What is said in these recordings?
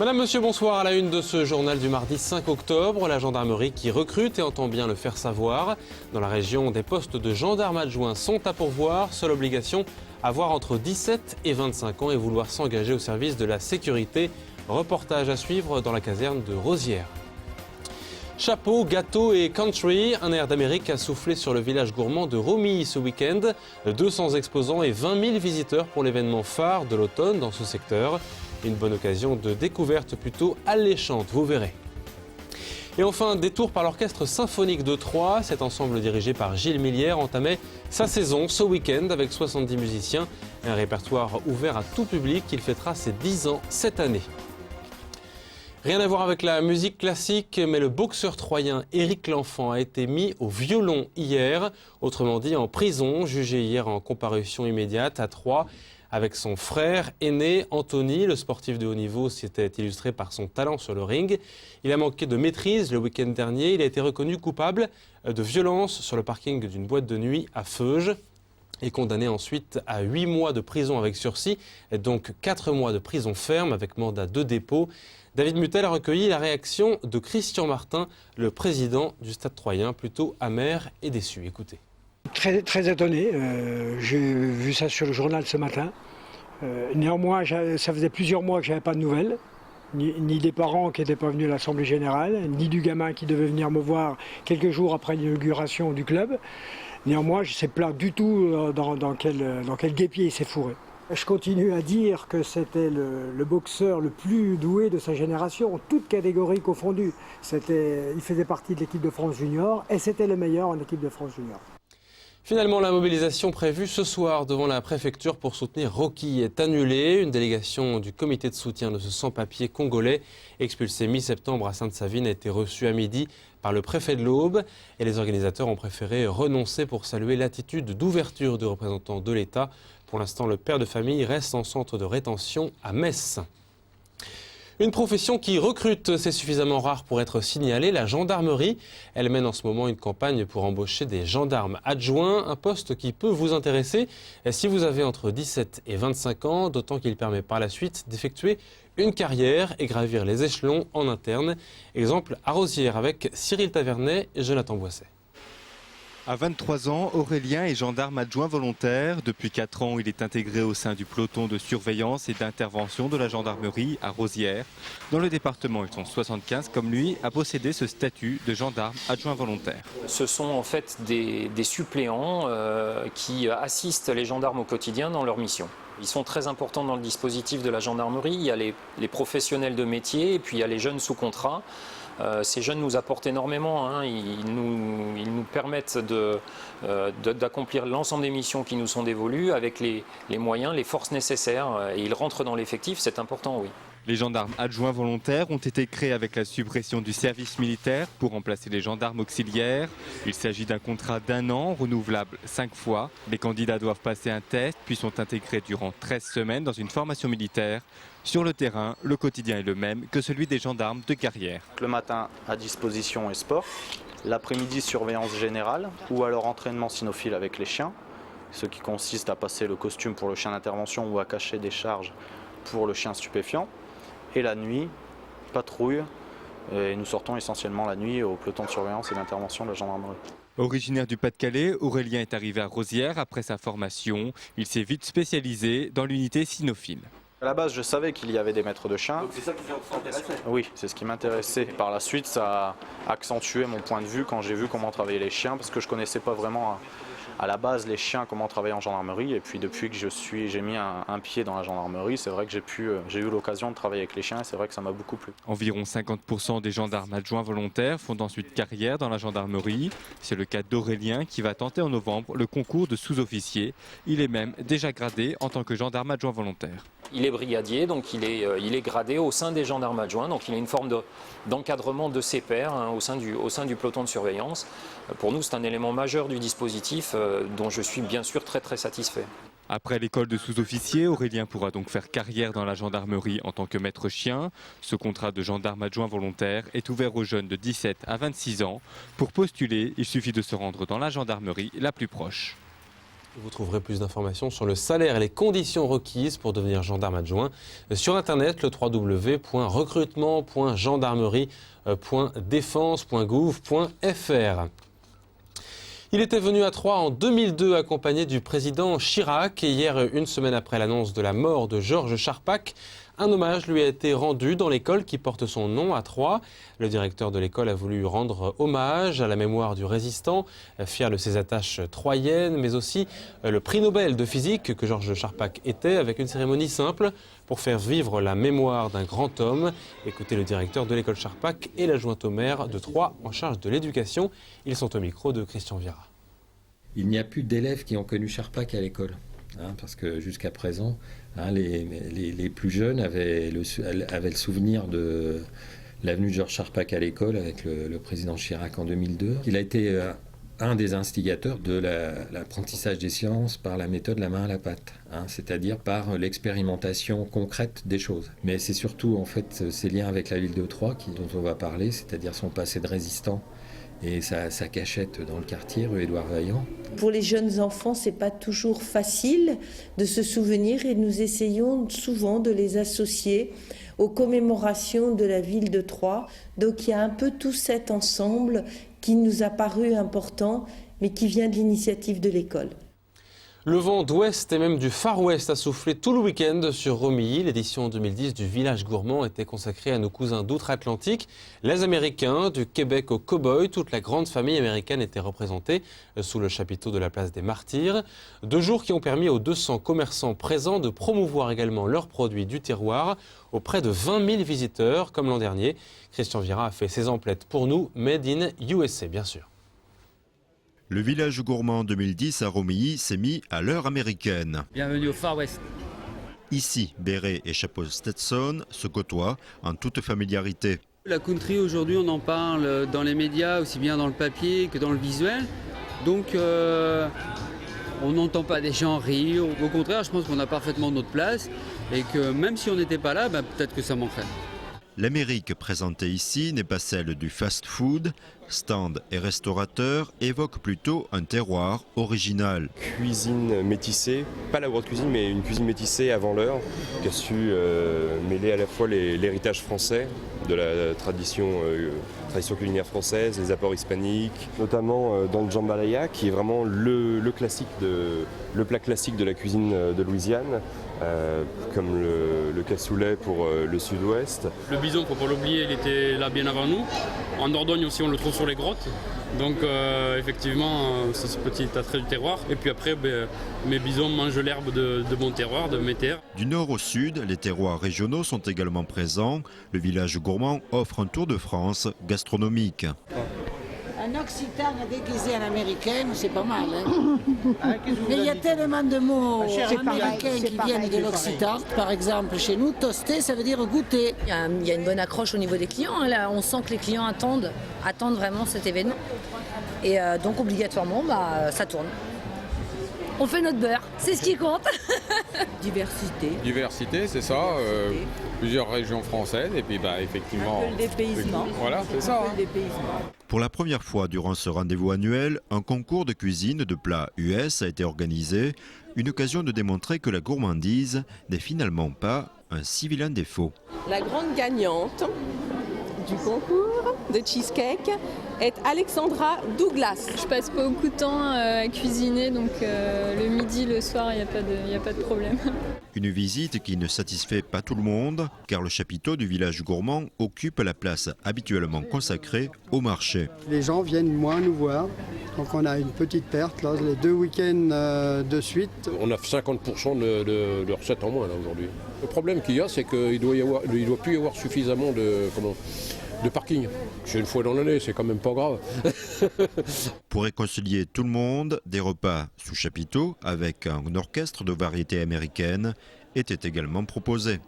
Madame, monsieur, bonsoir. À la une de ce journal du mardi 5 octobre, la gendarmerie qui recrute et entend bien le faire savoir. Dans la région, des postes de gendarmes adjoints sont à pourvoir. Seule obligation, avoir entre 17 et 25 ans et vouloir s'engager au service de la sécurité. Reportage à suivre dans la caserne de Rosières. Chapeau, gâteau et country, un air d'Amérique a soufflé sur le village gourmand de Romilly ce week-end. 200 exposants et 20 000 visiteurs pour l'événement phare de l'automne dans ce secteur. Une bonne occasion de découverte plutôt alléchante, vous verrez. Et enfin, détour par l'Orchestre Symphonique de Troyes. Cet ensemble dirigé par Gilles Millière entamait sa saison ce week-end avec 70 musiciens. Un répertoire ouvert à tout public. Il fêtera ses 10 ans cette année. Rien à voir avec la musique classique, mais le boxeur troyen Éric L'Enfant a été mis au violon hier, autrement dit en prison, jugé hier en comparution immédiate à Troyes. Avec son frère aîné, Anthony, le sportif de haut niveau s'était illustré par son talent sur le ring. Il a manqué de maîtrise le week-end dernier. Il a été reconnu coupable de violence sur le parking d'une boîte de nuit à Feuges et condamné ensuite à 8 mois de prison avec sursis, et donc 4 mois de prison ferme avec mandat de dépôt. David Mutel a recueilli la réaction de Christian Martin, le président du Stade troyen, plutôt amer et déçu. Écoutez. Très étonné, j'ai vu ça sur le journal ce matin. Néanmoins, ça faisait plusieurs mois que je n'avais pas de nouvelles, ni des parents qui n'étaient pas venus à l'Assemblée Générale, ni du gamin qui devait venir me voir quelques jours après l'inauguration du club. Néanmoins, je ne sais pas du tout dans quel guêpier il s'est fourré. Je continue à dire que c'était le boxeur le plus doué de sa génération, toutes catégories confondues. Il faisait partie de l'équipe de France Junior et c'était le meilleur en équipe de France Junior. Finalement, la mobilisation prévue ce soir devant la préfecture pour soutenir Rocky est annulée. Une délégation du comité de soutien de ce sans-papier congolais, expulsé mi-septembre à Sainte-Savine, a été reçue à midi par le préfet de l'Aube. Et les organisateurs ont préféré renoncer pour saluer l'attitude d'ouverture du représentant de l'État. Pour l'instant, le père de famille reste en centre de rétention à Metz. Une profession qui recrute, c'est suffisamment rare pour être signalée, la gendarmerie. Elle mène en ce moment une campagne pour embaucher des gendarmes adjoints, un poste qui peut vous intéresser si vous avez entre 17 et 25 ans, d'autant qu'il permet par la suite d'effectuer une carrière et gravir les échelons en interne. Exemple à Rosières avec Cyril Tavernet et Jonathan Boisset. À 23 ans, Aurélien est gendarme adjoint volontaire. Depuis 4 ans, il est intégré au sein du peloton de surveillance et d'intervention de la gendarmerie à Rosières. Dans le département, ils sont 75 comme lui à posséder ce statut de gendarme adjoint volontaire. Ce sont en fait des suppléants qui assistent les gendarmes au quotidien dans leur mission. Ils sont très importants dans le dispositif de la gendarmerie. Il y a les professionnels de métier et puis il y a les jeunes sous contrat. Ces jeunes nous apportent énormément, ils nous permettent d'accomplir l'ensemble des missions qui nous sont dévolues avec les moyens, les forces nécessaires. Et ils rentrent dans l'effectif, c'est important, oui. Les gendarmes adjoints volontaires ont été créés avec la suppression du service militaire pour remplacer les gendarmes auxiliaires. Il s'agit d'un contrat d'1 an, renouvelable 5 fois. Les candidats doivent passer un test, puis sont intégrés durant 13 semaines dans une formation militaire. Sur le terrain, le quotidien est le même que celui des gendarmes de carrière. Le matin, à disposition et sport. L'après-midi, surveillance générale ou alors entraînement cynophile avec les chiens. Ce qui consiste à passer le costume pour le chien d'intervention ou à cacher des charges pour le chien stupéfiant. Et la nuit, patrouille. Et nous sortons essentiellement la nuit au peloton de surveillance et d'intervention de la gendarmerie. Originaire du Pas-de-Calais, Aurélien est arrivé à Rosières après sa formation. Il s'est vite spécialisé dans l'unité cynophile. À la base, je savais qu'il y avait des maîtres de chiens. Donc c'est ça qui t'intéressait ? Oui, c'est ce qui m'intéressait. Par la suite, ça a accentué mon point de vue quand j'ai vu comment travaillaient les chiens, parce que je ne connaissais pas vraiment à la base les chiens, comment travailler en gendarmerie. Et puis depuis que j'ai mis un pied dans la gendarmerie, c'est vrai que j'ai eu l'occasion de travailler avec les chiens et c'est vrai que ça m'a beaucoup plu. Environ 50% des gendarmes adjoints volontaires font ensuite carrière dans la gendarmerie. C'est le cas d'Aurélien qui va tenter en novembre le concours de sous-officier. Il est même déjà gradé en tant que gendarme adjoint volontaire. Il est brigadier, donc il est gradé au sein des gendarmes adjoints, donc il a une forme d'encadrement de ses pairs au sein du peloton de surveillance. Pour nous, c'est un élément majeur du dispositif dont je suis bien sûr très très satisfait. Après l'école de sous-officier, Aurélien pourra donc faire carrière dans la gendarmerie en tant que maître chien. Ce contrat de gendarme adjoint volontaire est ouvert aux jeunes de 17 à 26 ans. Pour postuler, il suffit de se rendre dans la gendarmerie la plus proche. Vous trouverez plus d'informations sur le salaire et les conditions requises pour devenir gendarme adjoint sur internet, le www.recrutement.gendarmerie.défense.gouv.fr. Il était venu à Troyes en 2002 accompagné du président Chirac et hier, une semaine après l'annonce de la mort de Georges Charpak, un hommage lui a été rendu dans l'école qui porte son nom à Troyes. Le directeur de l'école a voulu rendre hommage à la mémoire du résistant, fier de ses attaches troyennes, mais aussi le prix Nobel de physique que Georges Charpak était, avec une cérémonie simple pour faire vivre la mémoire d'un grand homme. Écoutez le directeur de l'école Charpak et l'adjointe au maire de Troyes en charge de l'éducation. Ils sont au micro de Christian Viera. Il n'y a plus d'élèves qui ont connu Charpak à l'école. Parce que jusqu'à présent, les plus jeunes avaient le souvenir de l'avenue de Georges Charpak à l'école avec le président Chirac en 2002. Il a été un des instigateurs de l'apprentissage des sciences par la méthode la main à la pâte, c'est-à-dire par l'expérimentation concrète des choses. Mais c'est surtout en fait ces liens avec la ville de Troyes dont on va parler, c'est-à-dire son passé de résistant et sa cachette dans le quartier, rue Édouard Vaillant. Pour les jeunes enfants, c'est pas toujours facile de se souvenir et nous essayons souvent de les associer aux commémorations de la ville de Troyes. Donc il y a un peu tout cet ensemble qui nous a paru important, mais qui vient de l'initiative de l'école. Le vent d'ouest et même du Far West a soufflé tout le week-end sur Romilly. L'édition 2010 du Village Gourmand était consacrée à nos cousins d'outre-Atlantique, les Américains, du Québec aux cow-boys. Toute la grande famille américaine était représentée sous le chapiteau de la place des Martyrs. 2 jours qui ont permis aux 200 commerçants présents de promouvoir également leurs produits du terroir auprès de 20 000 visiteurs, comme l'an dernier. Christian Viera a fait ses emplettes pour nous, Made in USA bien sûr. Le Village Gourmand 2010 à Romilly s'est mis à l'heure américaine. Bienvenue au Far West. Ici, béret et chapeau Stetson se côtoient en toute familiarité. La country aujourd'hui, on en parle dans les médias, aussi bien dans le papier que dans le visuel. Donc on n'entend pas des gens rire. Au contraire, je pense qu'on a parfaitement notre place et que même si on n'était pas là, peut-être que ça manquerait. L'Amérique présentée ici n'est pas celle du fast-food. Stands et restaurateurs évoquent plutôt un terroir original. Cuisine métissée, pas la haute cuisine, mais une cuisine métissée avant l'heure, qui a su mêler à la fois l'héritage français, de la tradition culinaire française, les apports hispaniques, notamment dans le jambalaya, qui est vraiment le plat classique de la cuisine de Louisiane, comme le cassoulet pour le sud-ouest. Le bison, il ne faut pas l'oublier, il était là bien avant nous. En Dordogne aussi, on le trouve sur les grottes. Donc effectivement, c'est ce petit attrait du terroir. Et puis après, mes bisons mangent l'herbe de mon terroir, de mes terres. Du nord au sud, les terroirs régionaux sont également présents. Le Village Gourmand offre un tour de France gastronomique. Un Occitan déguisé en Américain, c'est pas mal. Mais il y a tellement de mots américains qui viennent de l'Occitan. Par exemple, chez nous, toaster, ça veut dire goûter. Il y a une bonne accroche au niveau des clients. Là, on sent que les clients attendent vraiment cet événement. Et donc, obligatoirement, ça tourne. On fait notre beurre, c'est ce qui compte. Diversité. Diversité, c'est ça. Plusieurs régions françaises et puis effectivement... Un peu le dépaysement. Voilà, c'est ça. Pour la première fois durant ce rendez-vous annuel, un concours de cuisine de plats US a été organisé. Une occasion de démontrer que la gourmandise n'est finalement pas un si vilain défaut. La grande gagnante du concours de cheesecake est Alexandra Douglas. Je passe pas beaucoup de temps à cuisiner, donc le midi, le soir, il n'y a pas de problème. Une visite qui ne satisfait pas tout le monde, car le chapiteau du Village Gourmand occupe la place habituellement consacrée au marché. Les gens viennent moins nous voir, donc on a une petite perte là, les 2 week-ends de suite. On a 50% de recettes en moins là aujourd'hui. Le problème qu'il y a, c'est qu'il ne doit plus y avoir suffisamment de parking. C'est une fois dans l'année, c'est quand même pas grave. Pour réconcilier tout le monde, des repas sous chapiteau avec un orchestre de variétés américaines étaient également proposés.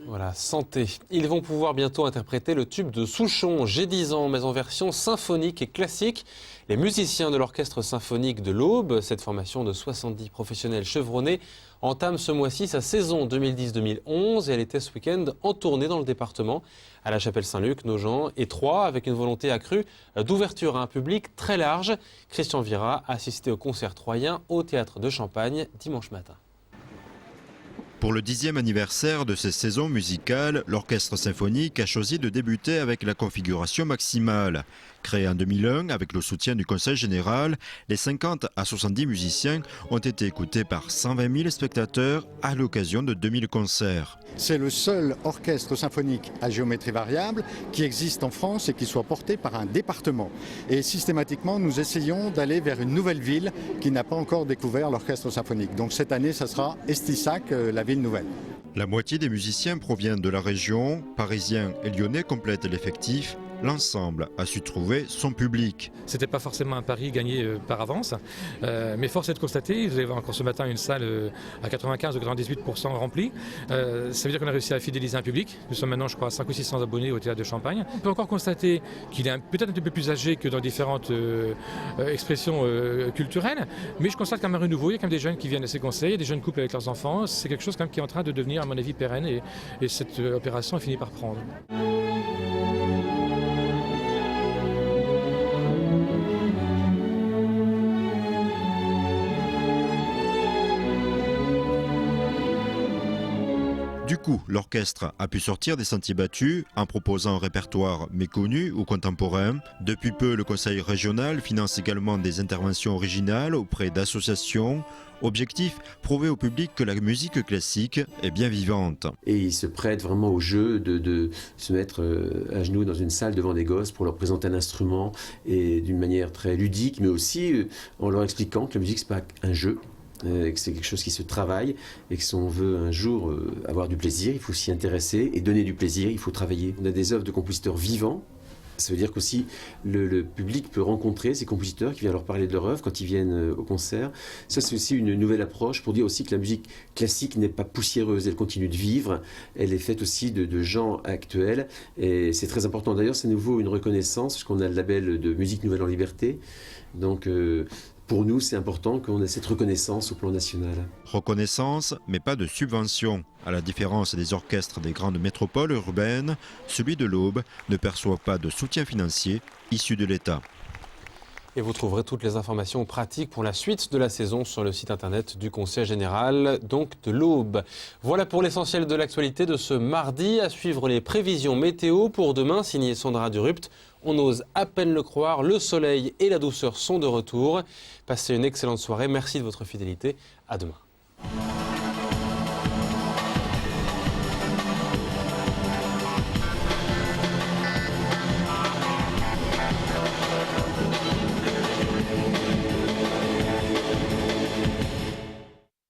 Voilà, santé. Ils vont pouvoir bientôt interpréter le tube de Souchon, J'ai 10 ans, mais en version symphonique et classique. Les musiciens de l'Orchestre symphonique de l'Aube, cette formation de 70 professionnels chevronnés, entame ce mois-ci sa saison 2010-2011 et elle était ce week-end en tournée dans le département, à la Chapelle Saint-Luc, Nogent et Troyes, avec une volonté accrue d'ouverture à un public très large. Christian Vira a assisté au concert troyen au Théâtre de Champagne dimanche matin. Pour le 10e anniversaire de ces saisons musicales, l'Orchestre symphonique a choisi de débuter avec la configuration maximale. Créé en 2001 avec le soutien du Conseil général, les 50 à 70 musiciens ont été écoutés par 120 000 spectateurs à l'occasion de 2000 concerts. C'est le seul orchestre symphonique à géométrie variable qui existe en France et qui soit porté par un département. Et systématiquement, nous essayons d'aller vers une nouvelle ville qui n'a pas encore découvert l'orchestre symphonique. Donc cette année, ça sera Estissac, la ville nouvelle. La moitié des musiciens proviennent de la région. Parisiens et lyonnais complètent l'effectif. L'ensemble a su trouver son public. C'était pas forcément un pari gagné par avance, mais force est de constater, vous allez voir encore ce matin une salle à 95 ou 98% remplie. Ça veut dire qu'on a réussi à fidéliser un public. Nous sommes maintenant, je crois, à 500 ou 600 abonnés au Théâtre de Champagne. On peut encore constater qu'il est peut-être un petit peu plus âgé que dans différentes expressions culturelles, mais je constate quand même un renouveau. Il y a quand même des jeunes qui viennent à ces concerts, il y a des jeunes couples avec leurs enfants. C'est quelque chose quand même qui est en train de devenir, à mon avis, pérenne et cette opération a fini par prendre. Du coup, l'orchestre a pu sortir des sentiers battus en proposant un répertoire méconnu ou contemporain. Depuis peu, le Conseil régional finance également des interventions originales auprès d'associations. Objectif, prouver au public que la musique classique est bien vivante. Et il se prête vraiment au jeu de se mettre à genoux dans une salle devant des gosses pour leur présenter un instrument et d'une manière très ludique, mais aussi en leur expliquant que la musique, c'est pas un jeu. Que c'est quelque chose qui se travaille et que si on veut un jour avoir du plaisir, il faut s'y intéresser et donner du plaisir, il faut travailler. On a des œuvres de compositeurs vivants, ça veut dire qu'aussi le public peut rencontrer ces compositeurs qui viennent leur parler de leur œuvre quand ils viennent au concert. Ça, c'est aussi une nouvelle approche pour dire aussi que la musique classique n'est pas poussiéreuse, elle continue de vivre, elle est faite aussi de gens actuels et c'est très important. D'ailleurs, c'est à nouveau une reconnaissance parce qu'on a le label de musique nouvelle en liberté, donc pour nous, c'est important qu'on ait cette reconnaissance au plan national. Reconnaissance, mais pas de subvention. À la différence des orchestres des grandes métropoles urbaines, celui de l'Aube ne perçoit pas de soutien financier issu de l'État. Et vous trouverez toutes les informations pratiques pour la suite de la saison sur le site internet du Conseil général, donc de l'Aube. Voilà pour l'essentiel de l'actualité de ce mardi. À suivre les prévisions météo pour demain, signé Sandra Durupt. On ose à peine le croire, le soleil et la douceur sont de retour. Passez une excellente soirée, merci de votre fidélité, à demain.